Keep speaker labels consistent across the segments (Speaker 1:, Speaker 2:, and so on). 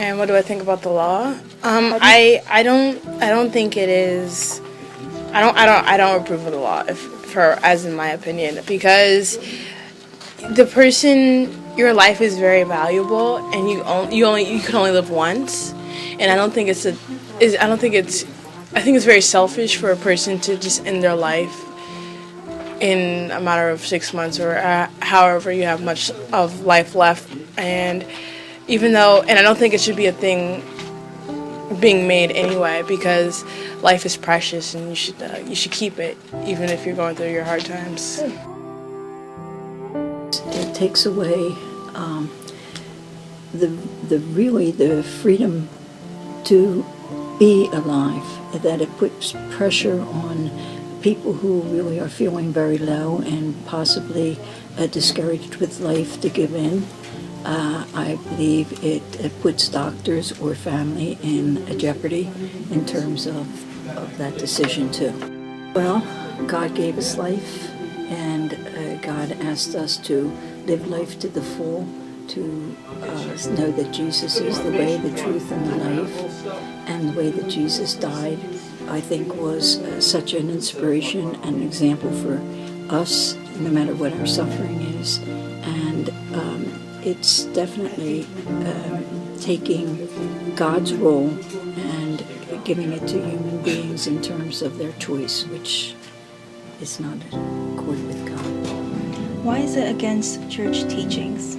Speaker 1: And what do I think about the law? I don't think it is. I don't approve of the law, as in my opinion, because the person, your life is very valuable, and you can only live once, and I think it's very selfish for a person to just end their life in a matter of 6 months or however you have much of life left, and I don't think it should be a thing being made anyway, because life is precious and you should keep it even if you're going through your hard times.
Speaker 2: It takes away the freedom to be alive, that it puts pressure on people who really are feeling very low and possibly discouraged with life to give in. I believe it puts doctors or family in a jeopardy in terms of that decision too. Well, God gave us life, and God asked us to live life to the full, to know that Jesus is the way, the truth, and the life, and the way that Jesus died, I think, was such an inspiration and example for us, no matter what our suffering is. And it's definitely taking God's role and giving it to human beings in terms of their choice, which is not in accord with God.
Speaker 3: Why is it against church teachings?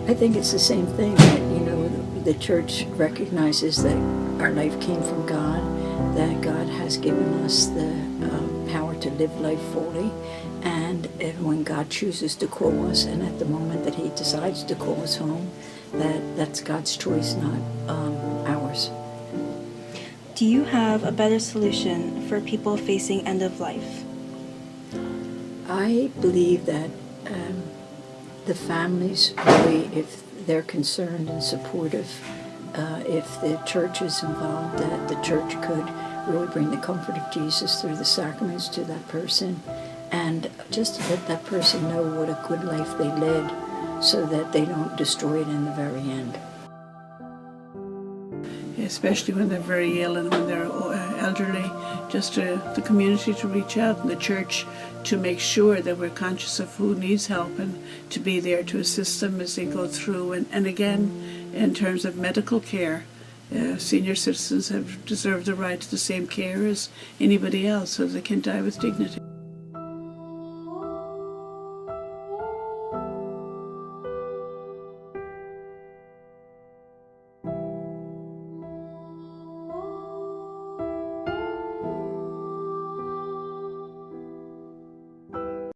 Speaker 2: I think it's the same thing, that, the church recognizes that our life came from God, that God has given us the power to live life fully, and when God chooses to call us, and at the moment that He decides to call us home, that's God's choice, not ours.
Speaker 3: Do you have a better solution for people facing end of life?
Speaker 2: I believe that the families really, if they're concerned and supportive, if the church is involved, that the church could really bring the comfort of Jesus through the sacraments to that person, and just to let that person know what a good life they led, so that they don't destroy it in the very end.
Speaker 4: Especially when they're very ill and when they're elderly, just the community to reach out, and the church to make sure that we're conscious of who needs help and to be there to assist them as they go through. And again, in terms of medical care, senior citizens have deserved the right to the same care as anybody else, so they can die with dignity.